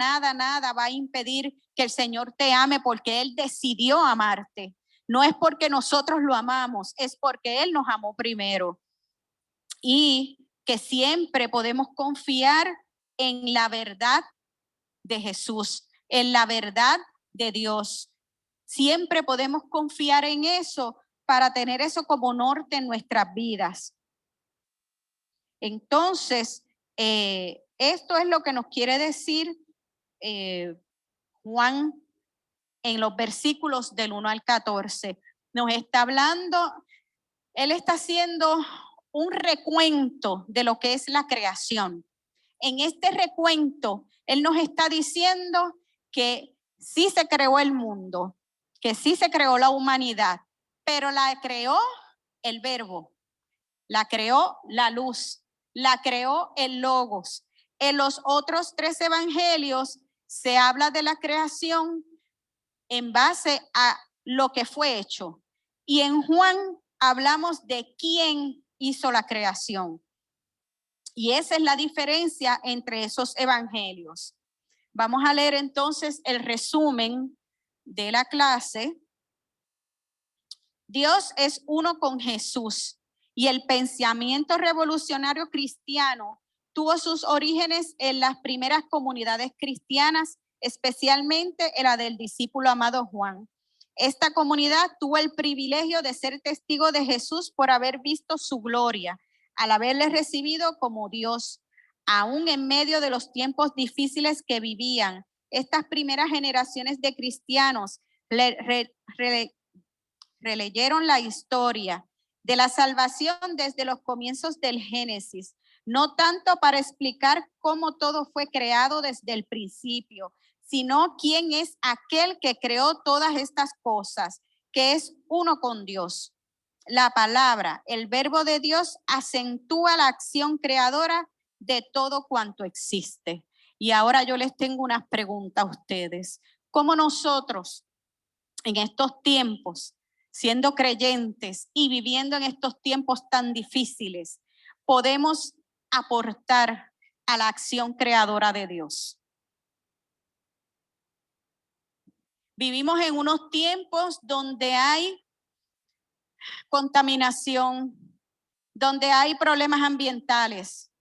va a impedir que el Señor te ame porque Él decidió amarte. No es porque nosotros lo amamos, es porque Él nos amó primero. Y que siempre podemos confiar en la verdad de Jesús, en la verdad de Dios. Siempre podemos confiar en eso para tener eso como norte en nuestras vidas. Entonces, esto es lo que nos quiere decir Juan en los versículos del 1 al 14. Nos está hablando, él está haciendo un recuento de lo que es la creación. En este recuento, él nos está diciendo que sí se creó el mundo, que sí se creó la humanidad, pero la creó el Verbo, la creó la luz, la creó el Logos. En los otros 3 evangelios se habla de la creación en base a lo que fue hecho. Y en Juan hablamos de quién hizo la creación. Y esa es la diferencia entre esos evangelios. Vamos a leer entonces el resumen de la clase. Dios es uno con Jesús y el pensamiento revolucionario cristiano tuvo sus orígenes en las primeras comunidades cristianas, especialmente en la del discípulo amado Juan. Esta comunidad tuvo el privilegio de ser testigo de Jesús por haber visto su gloria, al haberle recibido como Dios, aún en medio de los tiempos difíciles que vivían. Estas primeras generaciones de cristianos releyeron la historia de la salvación desde los comienzos del Génesis, no tanto para explicar cómo todo fue creado desde el principio, sino quién es aquel que creó todas estas cosas, que es uno con Dios. La palabra, el verbo de Dios, acentúa la acción creadora de todo cuanto existe. Y ahora yo les tengo unas preguntas a ustedes. ¿Cómo nosotros en estos tiempos, siendo creyentes y viviendo en estos tiempos tan difíciles, podemos aportar a la acción creadora de Dios? Vivimos en unos tiempos donde hay contaminación, donde hay problemas ambientales,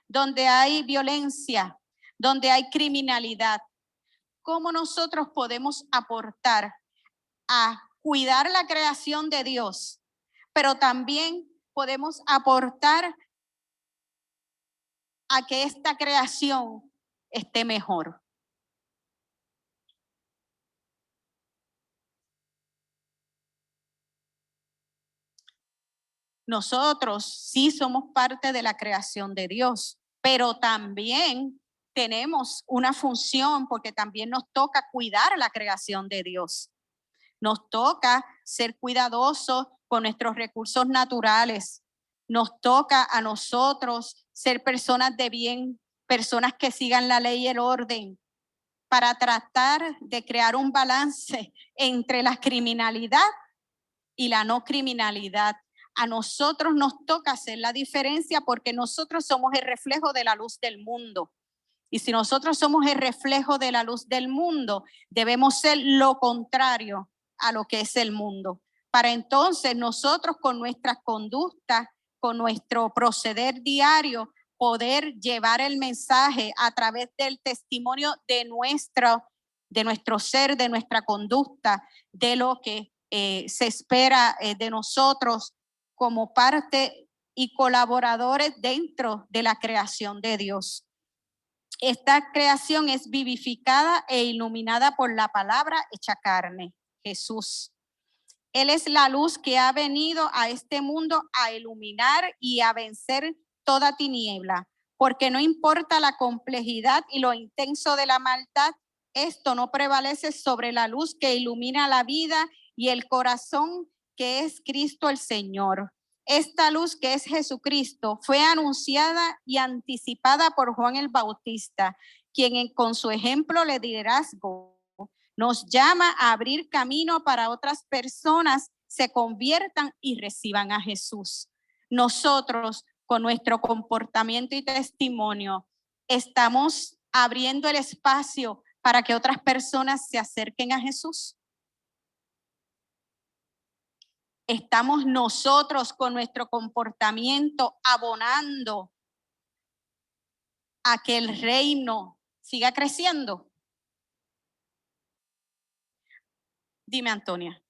donde hay violencia, donde hay criminalidad. ¿Cómo nosotros podemos aportar a cuidar la creación de Dios, pero también podemos aportar a que esta creación esté mejor? Nosotros sí somos parte de la creación de Dios, pero también tenemos una función porque también nos toca cuidar la creación de Dios. Nos toca ser cuidadosos con nuestros recursos naturales. Nos toca a nosotros ser personas de bien, personas que sigan la ley y el orden, para tratar de crear un balance entre la criminalidad y la no criminalidad. A nosotros nos toca hacer la diferencia porque nosotros somos el reflejo de la luz del mundo. Y si nosotros somos el reflejo de la luz del mundo, debemos ser lo contrario a lo que es el mundo. Para entonces nosotros con nuestras conductas, con nuestro proceder diario, poder llevar el mensaje a través del testimonio de nuestro ser, de nuestra conducta, de lo que se espera de nosotros como parte y colaboradores dentro de la creación de Dios. Esta creación es vivificada e iluminada por la palabra hecha carne, Jesús. Él es la luz que ha venido a este mundo a iluminar y a vencer toda tiniebla, porque no importa la complejidad y lo intenso de la maldad, esto no prevalece sobre la luz que ilumina la vida y el corazón, que es Cristo el Señor. Esta luz, que es Jesucristo, fue anunciada y anticipada por Juan el Bautista, quien con su ejemplo de liderazgo nos llama a abrir camino para otras personas se conviertan y reciban a Jesús. Nosotros, con nuestro comportamiento y testimonio, estamos abriendo el espacio para que otras personas se acerquen a Jesús. Estamos nosotros con nuestro comportamiento abonando a que el reino siga creciendo. Dime, Antonia.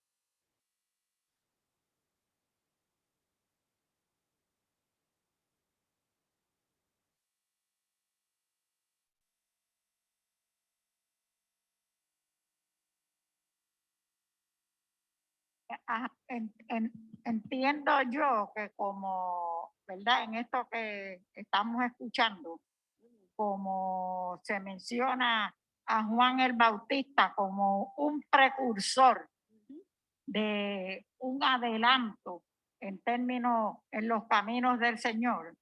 Entiendo yo que como, ¿verdad? En esto que estamos escuchando, como se menciona a Juan el Bautista como un precursor de un adelanto en términos, en los caminos del Señor.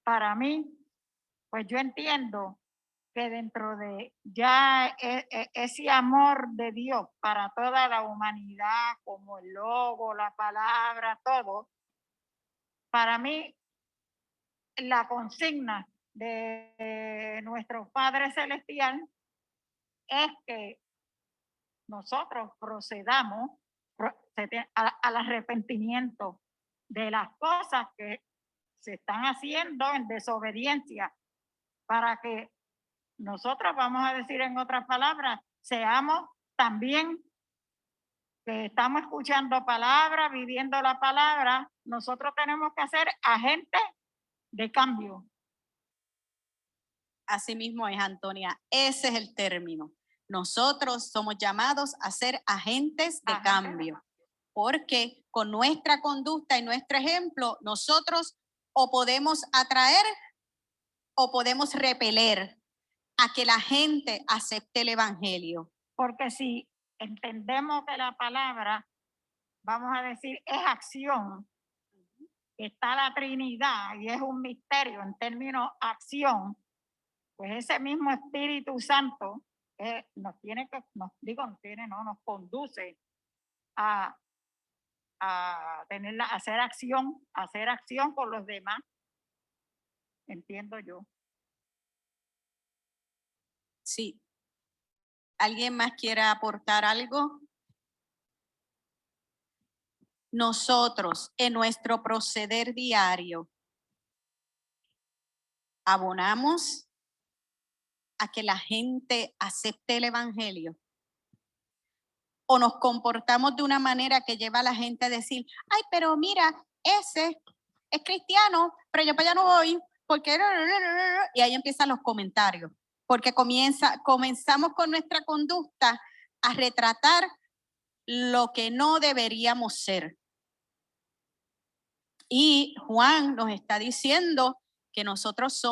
Para mí, pues yo entiendo que dentro de ya ese amor de Dios para toda la humanidad, como el logo, la palabra, todo, para mí la consigna de nuestro Padre Celestial es que nosotros al arrepentimiento de las cosas que se están haciendo en desobediencia, para que nosotros, vamos a decir en otras palabras, seamos también que estamos escuchando palabra, viviendo la palabra. Nosotros tenemos que ser agentes de cambio. Así mismo es, Antonia. Ese es el término. Nosotros somos llamados a ser agentes de cambio, porque con nuestra conducta y nuestro ejemplo, nosotros o podemos atraer o podemos repeler a que la gente acepte el evangelio. Porque si entendemos que la palabra, vamos a decir, es acción, está la Trinidad y es un misterio en términos acción, pues ese mismo Espíritu Santo nos conduce a hacer acción con los demás. Entiendo yo. Sí. ¿Alguien más quiere aportar algo? Nosotros, en nuestro proceder diario, abonamos a que la gente acepte el evangelio, o nos comportamos de una manera que lleva a la gente a decir, ay, pero mira, ese es cristiano, pero yo para allá no voy, porque... Y ahí empiezan los comentarios, porque comenzamos con nuestra conducta a retratar lo que no deberíamos ser. Y Juan nos está diciendo que nosotros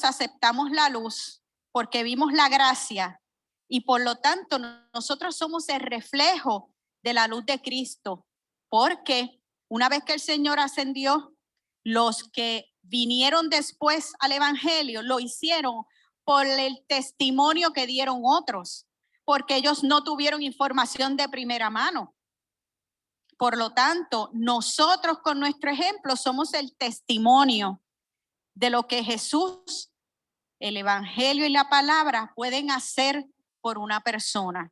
aceptamos la luz porque vimos la gracia y por lo tanto nosotros somos el reflejo de la luz de Cristo, porque una vez que el Señor ascendió, los que vinieron después al evangelio lo hicieron por el testimonio que dieron otros, porque ellos no tuvieron información de primera mano. Por lo tanto, nosotros con nuestro ejemplo somos el testimonio de lo que Jesús, el evangelio y la palabra pueden hacer por una persona.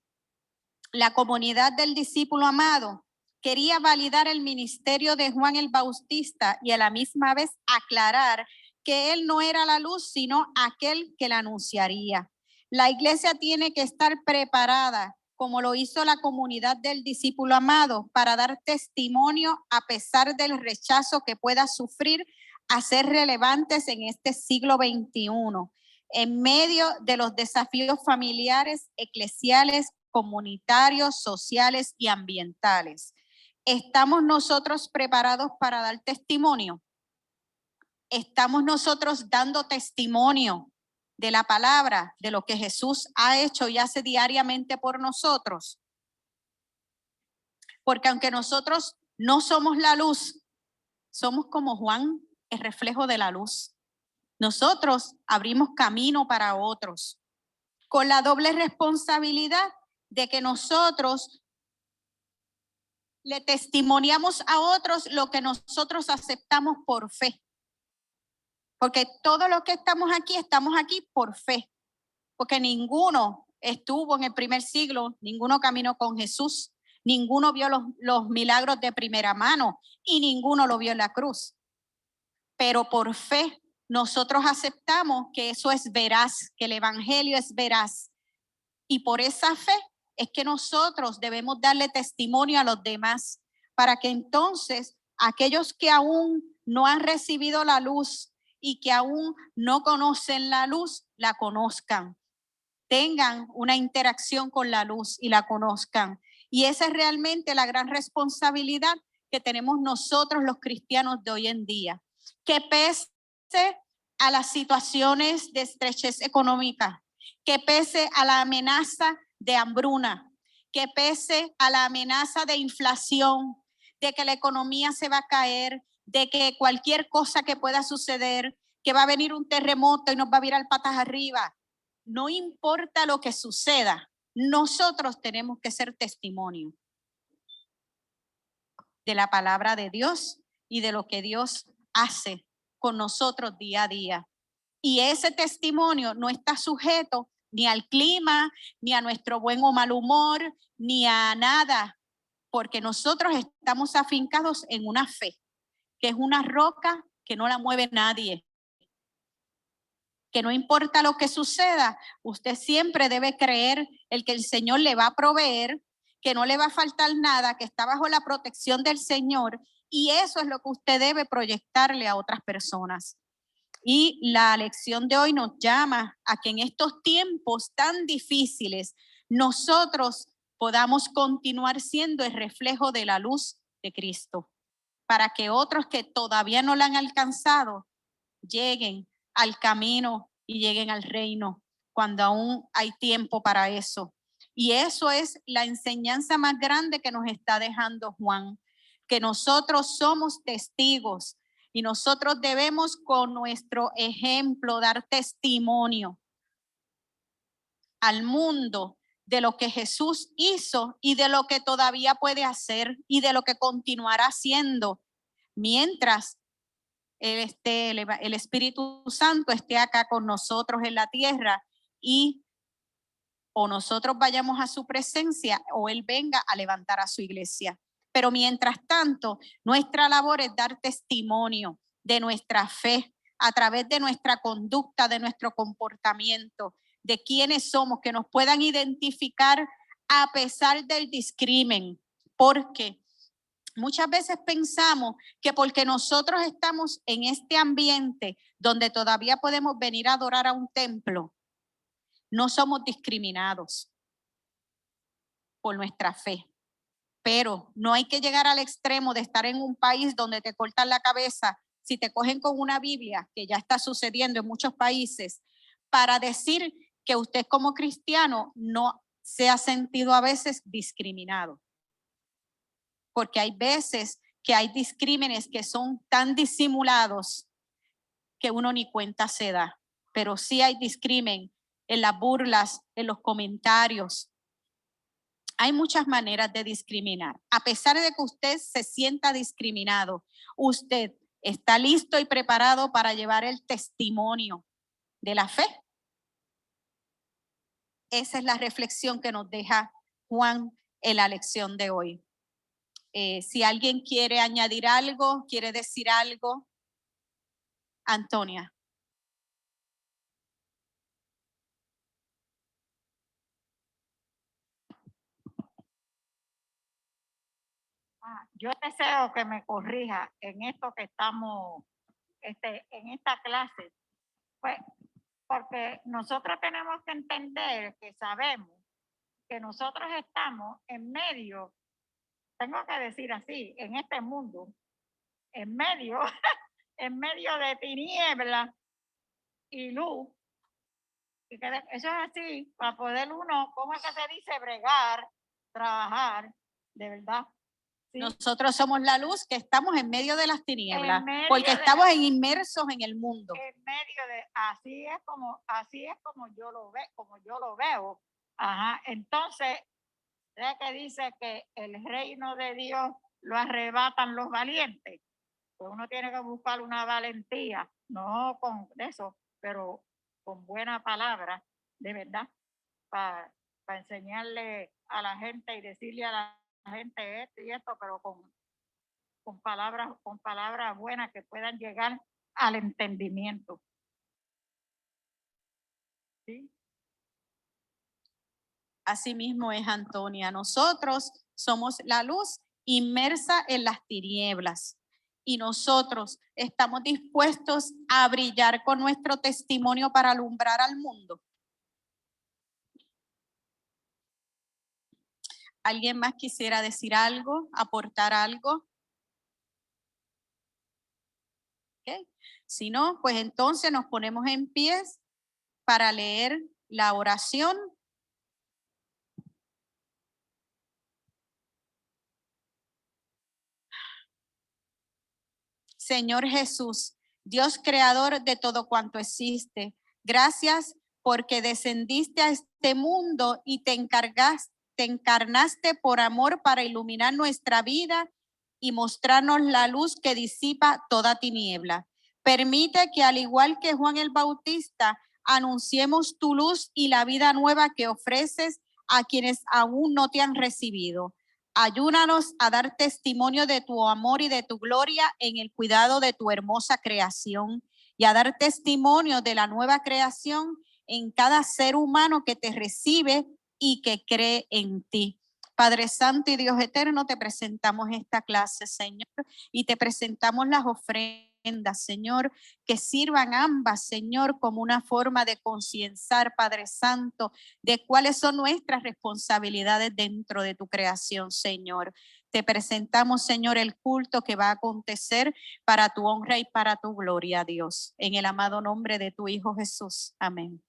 La comunidad del discípulo amado quería validar el ministerio de Juan el Bautista y a la misma vez aclarar que él no era la luz, sino aquel que la anunciaría. La iglesia tiene que estar preparada, como lo hizo la comunidad del discípulo amado, para dar testimonio a pesar del rechazo que pueda sufrir, a ser relevantes en este siglo XXI, en medio de los desafíos familiares, eclesiales, comunitarios, sociales y ambientales. ¿Estamos nosotros preparados para dar testimonio? ¿Estamos nosotros dando testimonio de la palabra, de lo que Jesús ha hecho y hace diariamente por nosotros? Porque aunque nosotros no somos la luz, somos como Juan, el reflejo de la luz. Nosotros abrimos camino para otros, con la doble responsabilidad de que nosotros le testimoniamos a otros lo que nosotros aceptamos por fe. Porque todos los que estamos aquí por fe. Porque ninguno estuvo en el primer siglo, ninguno caminó con Jesús, ninguno vio los milagros de primera mano y ninguno lo vio en la cruz. Pero por fe nosotros aceptamos que eso es veraz, que el evangelio es veraz. Y por esa fe es que nosotros debemos darle testimonio a los demás, para que entonces aquellos que aún no han recibido la luz y que aún no conocen la luz, la conozcan, tengan una interacción con la luz y la conozcan. Y esa es realmente la gran responsabilidad que tenemos nosotros los cristianos de hoy en día, que pese a las situaciones de estrechez económica, que pese a la amenaza de hambruna, que pese a la amenaza de inflación, de que la economía se va a caer, de que cualquier cosa que pueda suceder, que va a venir un terremoto y nos va a virar patas arriba, no importa lo que suceda, nosotros tenemos que ser testimonio de la palabra de Dios y de lo que Dios hace con nosotros día a día. Y ese testimonio no está sujeto ni al clima, ni a nuestro buen o mal humor, ni a nada. porque nosotros estamos afincados en una fe, que es una roca que no la mueve nadie. Que no importa lo que suceda, usted siempre debe creer el que el Señor le va a proveer, que no le va a faltar nada, que está bajo la protección del Señor, y eso es lo que usted debe proyectarle a otras personas. Y la lección de hoy nos llama a que en estos tiempos tan difíciles nosotros podamos continuar siendo el reflejo de la luz de Cristo, para que otros que todavía no la han alcanzado lleguen al camino y lleguen al reino cuando aún hay tiempo para eso. Y eso es la enseñanza más grande que nos está dejando Juan, que nosotros somos testigos y nosotros debemos con nuestro ejemplo dar testimonio al mundo de lo que Jesús hizo y de lo que todavía puede hacer y de lo que continuará haciendo mientras el Espíritu Santo esté acá con nosotros en la tierra y o nosotros vayamos a su presencia o Él venga a levantar a su iglesia. Pero mientras tanto, nuestra labor es dar testimonio de nuestra fe a través de nuestra conducta, de nuestro comportamiento, de quiénes somos, que nos puedan identificar a pesar del discrimen, porque muchas veces pensamos que porque nosotros estamos en este ambiente donde todavía podemos venir a adorar a un templo, no somos discriminados por nuestra fe. Pero no hay que llegar al extremo de estar en un país donde te cortan la cabeza si te cogen con una Biblia, que ya está sucediendo en muchos países, para decir que usted como cristiano no se ha sentido a veces discriminado. Porque hay veces que hay discrímenes que son tan disimulados que uno ni cuenta se da. Pero sí hay discrimen en las burlas, en los comentarios. Hay muchas maneras de discriminar. A pesar de que usted se sienta discriminado, usted está listo y preparado para llevar el testimonio de la fe. Esa es la reflexión que nos deja Juan en la lección de hoy. Si alguien quiere añadir algo, quiere decir algo. Antonia. Yo deseo que me corrija en esto que estamos, en esta clase, pues, porque nosotros tenemos que entender que sabemos que nosotros estamos en medio, tengo que decir así, en este mundo, en medio de tinieblas y luz. Y que eso es así, para poder uno, ¿cómo es que se dice? Bregar, trabajar, de verdad. ¿Sí? Nosotros somos la luz que estamos en medio de las tinieblas, porque estamos inmersos en el mundo. En medio de, así es como yo lo veo. Ajá. Entonces, ¿sabes que dice que el reino de Dios lo arrebatan los valientes? Pues uno tiene que buscar una valentía, no con eso, pero con buena palabra, de verdad, para enseñarle a la gente y decirle a la gente esto y esto, pero con palabras buenas que puedan llegar al entendimiento. ¿Sí? Así mismo es, Antonia. Nosotros somos la luz inmersa en las tinieblas y nosotros estamos dispuestos a brillar con nuestro testimonio para alumbrar al mundo. ¿Alguien más quisiera decir algo, aportar algo? ¿Okay? Si no, pues entonces nos ponemos en pie para leer la oración. Señor Jesús, Dios creador de todo cuanto existe, gracias porque descendiste a este mundo y te encarnaste por amor para iluminar nuestra vida y mostrarnos la luz que disipa toda tiniebla. Permite que al igual que Juan el Bautista, anunciemos tu luz y la vida nueva que ofreces a quienes aún no te han recibido. Ayúdanos a dar testimonio de tu amor y de tu gloria en el cuidado de tu hermosa creación y a dar testimonio de la nueva creación en cada ser humano que te recibe y que cree en ti. Padre Santo y Dios eterno, te presentamos esta clase, Señor, y te presentamos las ofrendas, Señor, que sirvan ambas, Señor, como una forma de concienciar, Padre Santo, de cuáles son nuestras responsabilidades dentro de tu creación, Señor. Te presentamos, Señor, el culto que va a acontecer para tu honra y para tu gloria, Dios. En el amado nombre de tu Hijo Jesús. Amén.